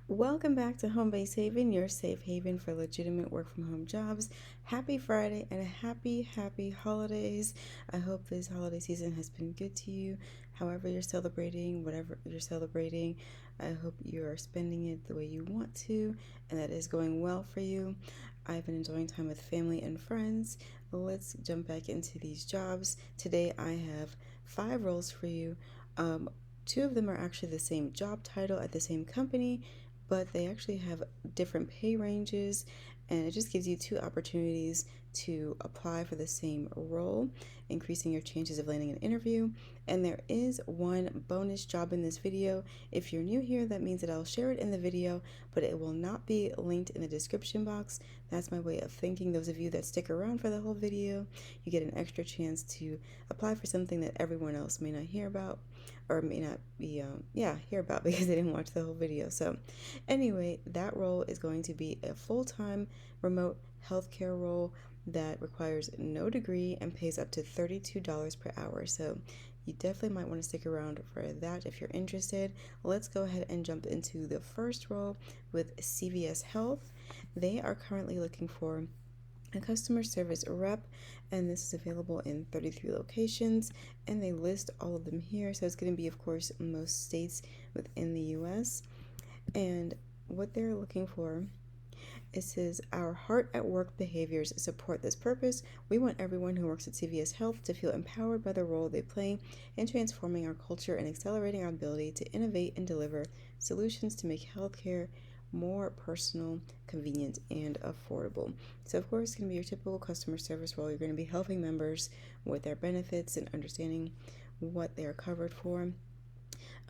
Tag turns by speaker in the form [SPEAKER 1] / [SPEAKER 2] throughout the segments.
[SPEAKER 1] Welcome back to Home Base Haven, your safe haven for legitimate work from home jobs. Happy Friday and happy holidays. I hope this holiday season has been good to you. However, you're celebrating, whatever you're celebrating, I hope you are spending it the way you want to and that is going well for you. I've been enjoying time with family and friends. Let's jump back into these jobs. Today, I have 5 roles for you. Two of them are actually the same job title at the same company, but they actually have different pay ranges, and it just gives you 2 opportunities to apply for the same role, increasing your chances of landing an interview. And there is one bonus job in this video. If you're new here, that means that I'll share it in the video, but it will not be linked in the description box. That's my way of thanking those of you that stick around for the whole video. You get an extra chance to apply for something that everyone else may not hear about, or may not be hear about because they didn't watch the whole video. So anyway, that role is going to be a full-time remote healthcare role that requires no degree and pays up to $32 per hour. So you definitely might want to stick around for that if you're interested. Let's go ahead and jump into the first role with CVS Health. They are currently looking for a customer service rep, and this is available in 33 locations, and they list all of them here. So it's going to be, of course, most states within the US. And what they're looking for, it says, our heart at work behaviors support this purpose. We want everyone who works at CVS Health to feel empowered by the role they play in transforming our culture and accelerating our ability to innovate and deliver solutions to make healthcare more personal, convenient, and affordable. So, of course, it's going to be your typical customer service role. You're going to be helping members with their benefits and understanding what they are covered for.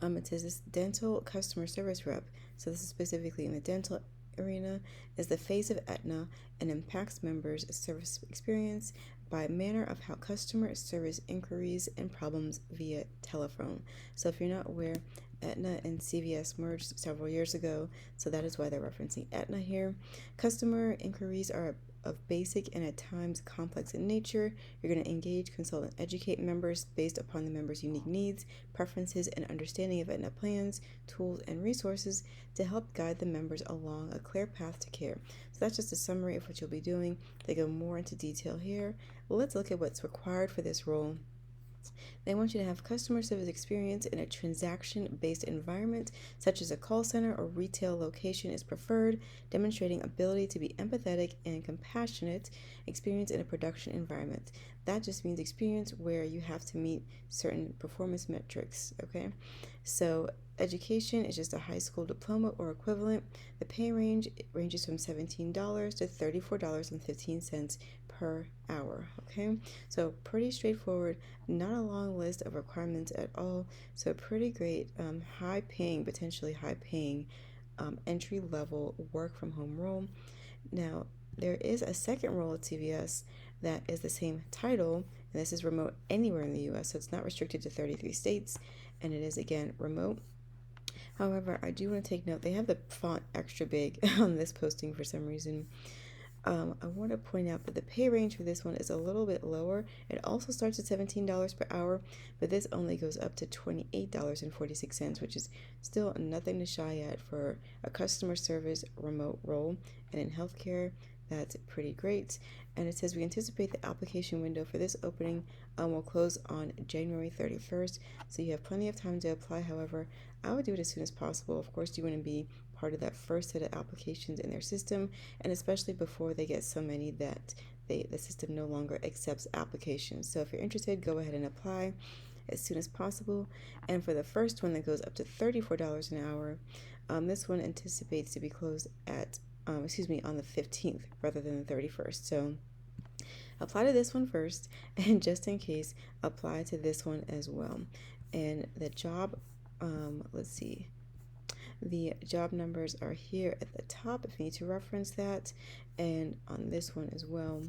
[SPEAKER 1] It says this dental customer service rep, so this is specifically in the dental arena, is the face of Aetna and impacts members' service experience by manner of how customer service inquiries and problems via telephone. So if you're not aware, Aetna and CVS merged several years ago, so that is why they're referencing Aetna here. Customer inquiries are of basic and at times complex in nature. You're going to engage, consult, and educate members based upon the members' unique needs, preferences, and understanding of Aetna plans, tools, and resources to help guide the members along a clear path to care. So that's just a summary of what you'll be doing. They go more into detail here. Let's look at what's required for this role. They want you to have customer service experience in a transaction-based environment, such as a call center or retail location is preferred, demonstrating ability to be empathetic and compassionate, experience in a production environment. That just means experience where you have to meet certain performance metrics, okay? So education is just a high school diploma or equivalent. The pay range ranges from $17 to $34.15 per hour, okay? So pretty straightforward, not a long list of requirements at all. So pretty great, high paying, potentially high paying entry level work from home role. Now, there is a second role at CVS that is the same title, and this is remote anywhere in the US, so it's not restricted to 33 states, and it is again remote. However, I do want to take note, they have the font extra big on this posting for some reason. I want to point out that the pay range for this one is a little bit lower. It also starts at $17 per hour, but this only goes up to $28.46, which is still nothing to shy at for a customer service remote role. And in healthcare, that's pretty great. And it says we anticipate the application window for this opening will close on January 31st. So you have plenty of time to apply. However, I would do it as soon as possible. Of course, you want to be part of that first set of applications in their system, and especially before they get so many that the system no longer accepts applications. So if you're interested, go ahead and apply as soon as possible. And for the first one that goes up to $34 an hour, this one anticipates to be closed at on the 15th rather than the 31st. So apply to this one first, and just in case, apply to this one as well. And the job, let's see, the job numbers are here at the top if you need to reference that, and on this one as well.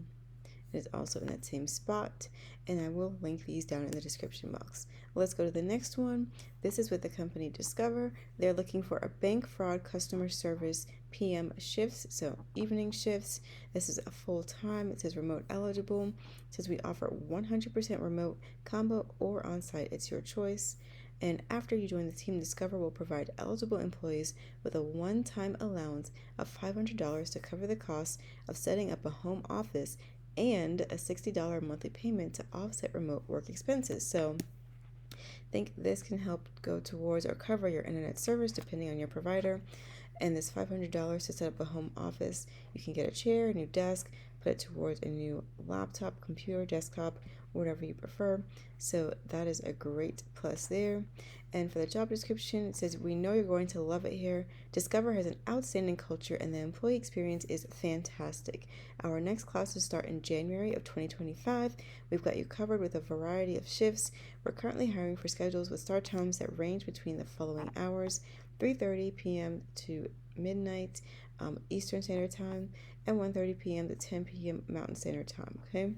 [SPEAKER 1] It is also in that same spot, and I will link these down in the description box. Let's go to the next one. This is with the company Discover. They're looking for a bank fraud customer service PM shifts, so evening shifts. This is a full-time. It says remote eligible. It says we offer 100% remote, combo, or on-site. It's your choice. And after you join the team, Discover will provide eligible employees with a one-time allowance of $500 to cover the cost of setting up a home office and a $60 monthly payment to offset remote work expenses. So think this can help go towards or cover your internet service depending on your provider. And this $500 to set up a home office, you can get a chair, a new desk, put it towards a new laptop, computer, desktop, whatever you prefer. So that is a great plus there. And for the job description, it says, we know you're going to love it here. Discover has an outstanding culture and the employee experience is fantastic. Our next classes start in January of 2025. We've got you covered with a variety of shifts. We're currently hiring for schedules with start times that range between the following hours: 3:30 p.m. to midnight Eastern Standard Time and 1:30 p.m. to 10 p.m. Mountain Standard Time, okay?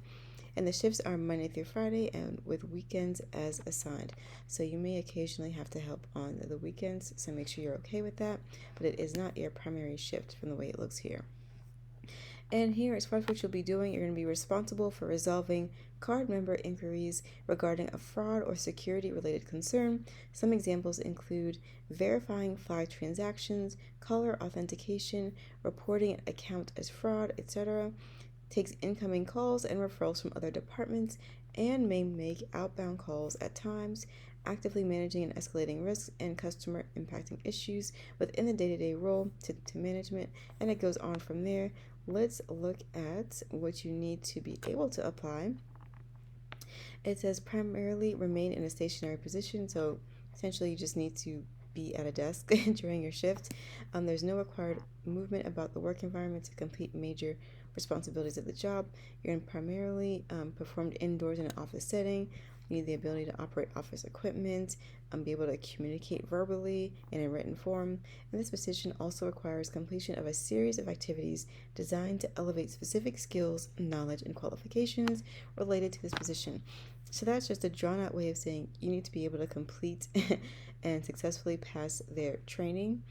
[SPEAKER 1] And the shifts are Monday through Friday and with weekends as assigned. So you may occasionally have to help on the weekends, so make sure you're okay with that, but it is not your primary shift from the way it looks here. And here, as far as what you'll be doing, you're going to be responsible for resolving card member inquiries regarding a fraud or security related concern. Some examples include verifying flagged transactions, caller authentication, reporting an account as fraud, etc. Takes incoming calls and referrals from other departments, and may make outbound calls at times, actively managing and escalating risks and customer impacting issues within the day-to-day role to management, and it goes on from there. Let's look at what you need to be able to apply. It says primarily remain in a stationary position, so essentially you just need to be at a desk during your shift. There's no required movement about the work environment to complete major responsibilities of the job. You're primarily performed indoors in an office setting. You need the ability to operate office equipment, be able to communicate verbally and in written form. And this position also requires completion of a series of activities designed to elevate specific skills, knowledge, and qualifications related to this position. So that's just a drawn out way of saying you need to be able to complete and successfully pass their training.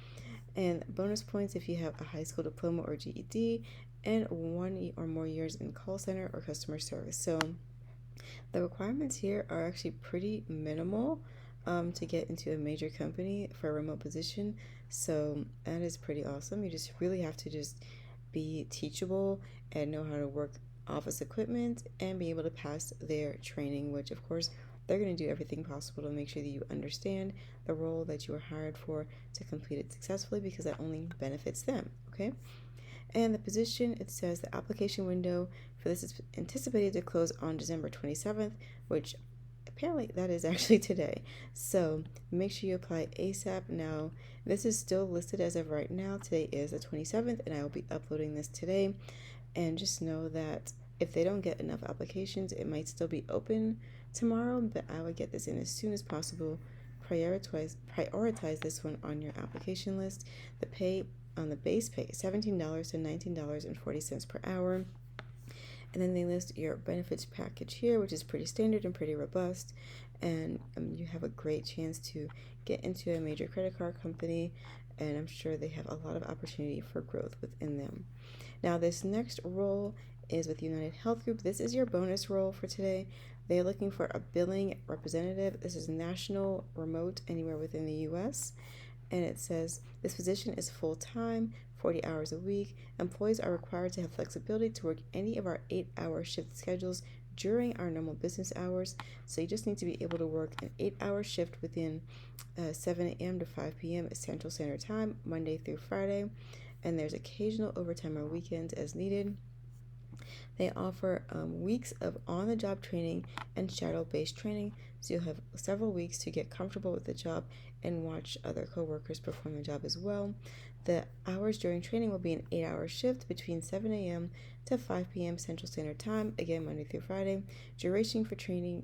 [SPEAKER 1] And bonus points if you have a high school diploma or GED and 1 or more years in call center or customer service. So the requirements here are actually pretty minimal to get into a major company for a remote position. So that is pretty awesome. You just really have to just be teachable and know how to work office equipment and be able to pass their training, which of course they're going to do everything possible to make sure that you understand the role that you are hired for to complete it successfully, because that only benefits them, okay? And the position, it says the application window for this is anticipated to close on December 27th, which apparently that is actually today. So make sure you apply ASAP. Now, this is still listed as of right now. Today is the 27th, and I will be uploading this today. And just know that if they don't get enough applications, it might still be open tomorrow, but I would get this in as soon as possible. Prioritize this one on your application list. The pay on the base pay is $17 to $19.40 per hour. And then they list your benefits package here, which is pretty standard and pretty robust. And you have a great chance to get into a major credit card company, and I'm sure they have a lot of opportunity for growth within them. Now, this next role is with United Health Group. This is your bonus role for today. They're looking for a billing representative. This is national, remote, anywhere within the U.S. And it says this position is full-time, 40 hours a week. Employees are required to have flexibility to work any of our 8-hour shift schedules during our normal business hours. So you just need to be able to work an 8-hour shift within 7 a.m. to 5 p.m. Central Standard Time, Monday through Friday. And there's occasional overtime or weekends as needed. They offer weeks of on-the-job training and shadow-based training, so you'll have several weeks to get comfortable with the job and watch other coworkers perform the job as well. The hours during training will be an 8-hour shift between 7 a.m. to 5 p.m. Central Standard Time, again Monday through Friday. Duration for training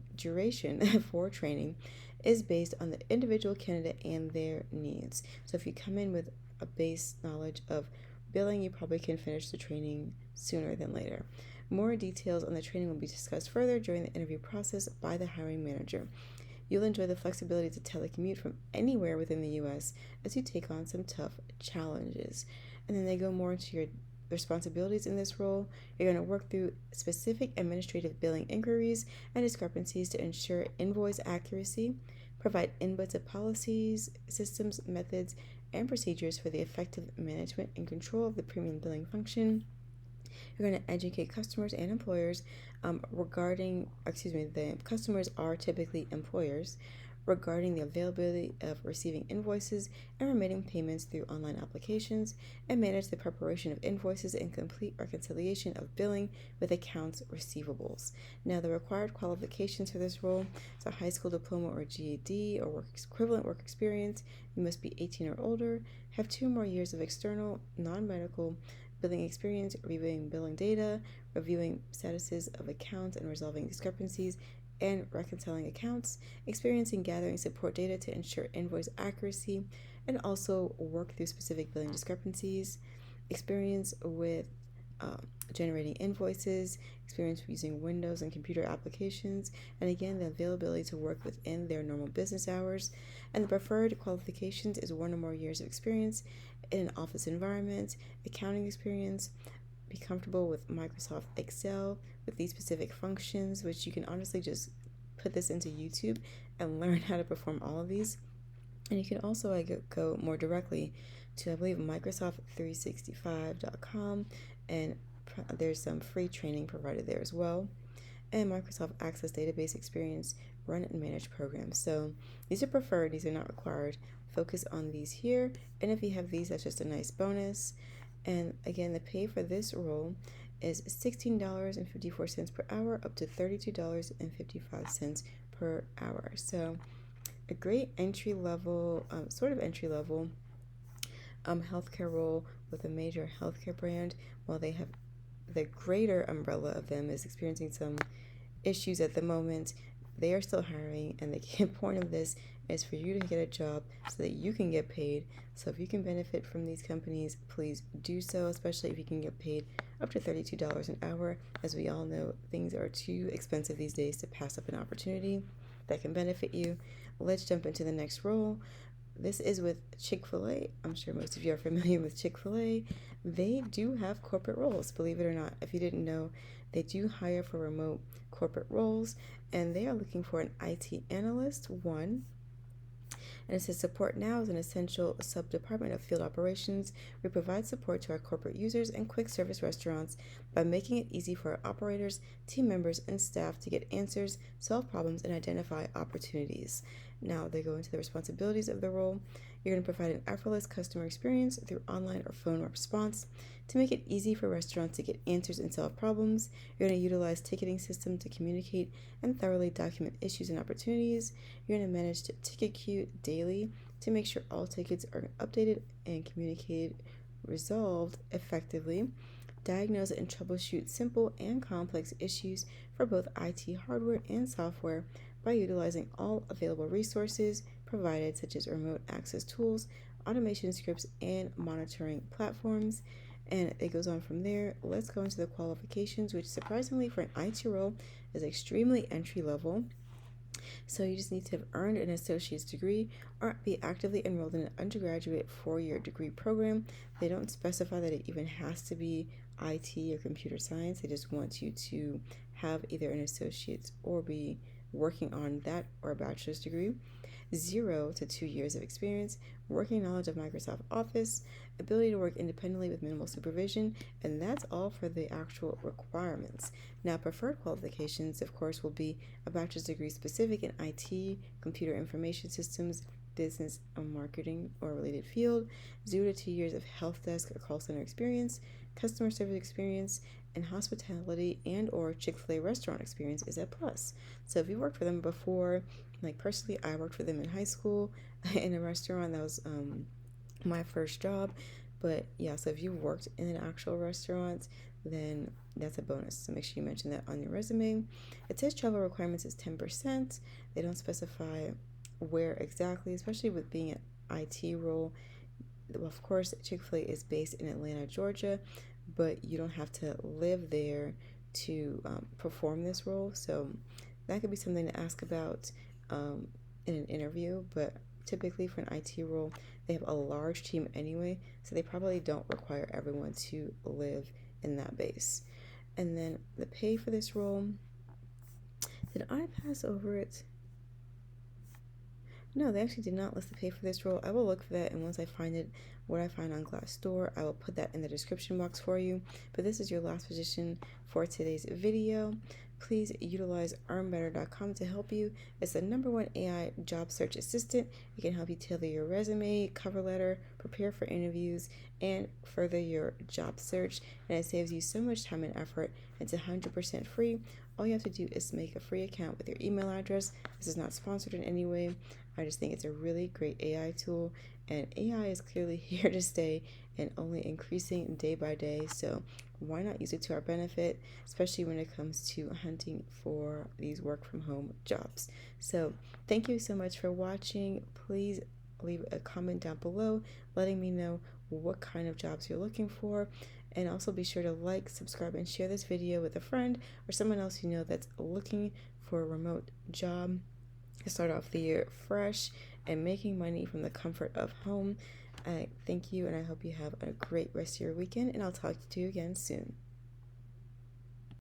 [SPEAKER 1] is based on the individual candidate and their needs. So if you come in with a base knowledge of billing, you probably can finish the training sooner than later. More details on the training will be discussed further during the interview process by the hiring manager. You'll enjoy the flexibility to telecommute from anywhere within the U.S. as you take on some tough challenges. And then they go more into your responsibilities in this role. You're going to work through specific administrative billing inquiries and discrepancies to ensure invoice accuracy, provide inputs of policies, systems, methods, and procedures for the effective management and control of the premium billing function. You're going to educate customers and employers the customers are typically employers regarding the availability of receiving invoices and remitting payments through online applications, and manage the preparation of invoices and complete reconciliation of billing with accounts receivables. Now, the required qualifications for this role is a high school diploma or GED or equivalent work experience. You must be 18 or older, have 2 more years of external, non-medical billing experience, reviewing billing data, reviewing statuses of accounts and resolving discrepancies, and reconciling accounts, experiencing gathering support data to ensure invoice accuracy, and also work through specific billing discrepancies, experience with generating invoices, experience using Windows and computer applications, and again, the availability to work within their normal business hours. And the preferred qualifications is 1 or more years of experience in an office environment, accounting experience, be comfortable with Microsoft Excel with these specific functions, which you can honestly just put this into YouTube and learn how to perform all of these. And you can also go more directly to, I believe, Microsoft365.com, and there's some free training provided there as well. And Microsoft Access Database Experience, run and manage programs. So these are preferred, these are not required. Focus on these here, and if you have these, that's just a nice bonus. And again, the pay for this role is $16.54 per hour up to $32.55 per hour. So a great entry level healthcare role with a major healthcare brand, while they have the greater umbrella of them is experiencing some issues at the moment. They are still hiring, and the key point of this is for you to get a job so that you can get paid. So if you can benefit from these companies, please do so, especially if you can get paid up to $32 an hour. As we all know, things are too expensive these days to pass up an opportunity that can benefit you. Let's jump into the next role. This is with Chick-Fil-A. I'm sure most of you are familiar with Chick-Fil-A. They do have corporate roles, believe it or not. If you didn't know, they do hire for remote corporate roles, and they are looking for an IT analyst, 1. And it says support now is an essential sub-department of field operations. We provide support to our corporate users and quick service restaurants by making it easy for our operators, team members, and staff to get answers, solve problems, and identify opportunities. Now they go into the responsibilities of the role. You're going to provide an effortless customer experience through online or phone response. To make it easy for restaurants to get answers and solve problems, you're going to utilize ticketing system to communicate and thoroughly document issues and opportunities. You're going to manage to ticket queue daily to make sure all tickets are updated and communicated, resolved effectively. Diagnose and troubleshoot simple and complex issues for both IT hardware and software by utilizing all available resources provided, such as remote access tools, automation scripts, and monitoring platforms. And it goes on from there. Let's go into the qualifications, which surprisingly for an IT role is extremely entry level. So you just need to have earned an associate's degree or be actively enrolled in an undergraduate 4-year degree program. They don't specify that it even has to be IT or computer science. They just want you to have either an associate's or be working on that or a bachelor's degree. 0 to 2 years of experience, working knowledge of Microsoft Office, ability to work independently with minimal supervision, and that's all for the actual requirements. Now, preferred qualifications, of course, will be a bachelor's degree specific in IT, computer information systems, business or marketing or related field, 0 to 2 years of help desk or call center experience, customer service experience, and hospitality and or Chick-fil-A restaurant experience is a plus. So if you worked for them before, like personally, I worked for them in high school in a restaurant. That was my first job. But yeah, so if you worked in an actual restaurant, then that's a bonus. So make sure you mention that on your resume. It says travel requirements is 10%. They don't specify where exactly, especially with being an IT role. Well, of course, Chick-fil-A is based in Atlanta, Georgia, but you don't have to live there to perform this role. So that could be something to ask about in an interview, but typically for an IT role, they have a large team anyway, so they probably don't require everyone to live in that base. And then the pay for this role, did I pass over it? No, they actually did not list the pay for this role. I will look for that, and once I find it, what I find on Glassdoor, I will put that in the description box for you. But this is your last position for today's video. Please utilize earnbetter.com to help you. It's the #1 AI job search assistant. It can help you tailor your resume, cover letter, prepare for interviews, and further your job search. And it saves you so much time and effort. It's 100% free. All you have to do is make a free account with your email address. This is not sponsored in any way. I just think it's a really great AI tool, and AI is clearly here to stay and only increasing day by day. So why not use it to our benefit, especially when it comes to hunting for these work from home jobs. So thank you so much for watching. Please leave a comment down below letting me know what kind of jobs you're looking for. And also be sure to like, subscribe, and share this video with a friend or someone else you know that's looking for a remote job to start off the year fresh and making money from the comfort of home. I thank you, and I hope you have a great rest of your weekend, and I'll talk to you again soon.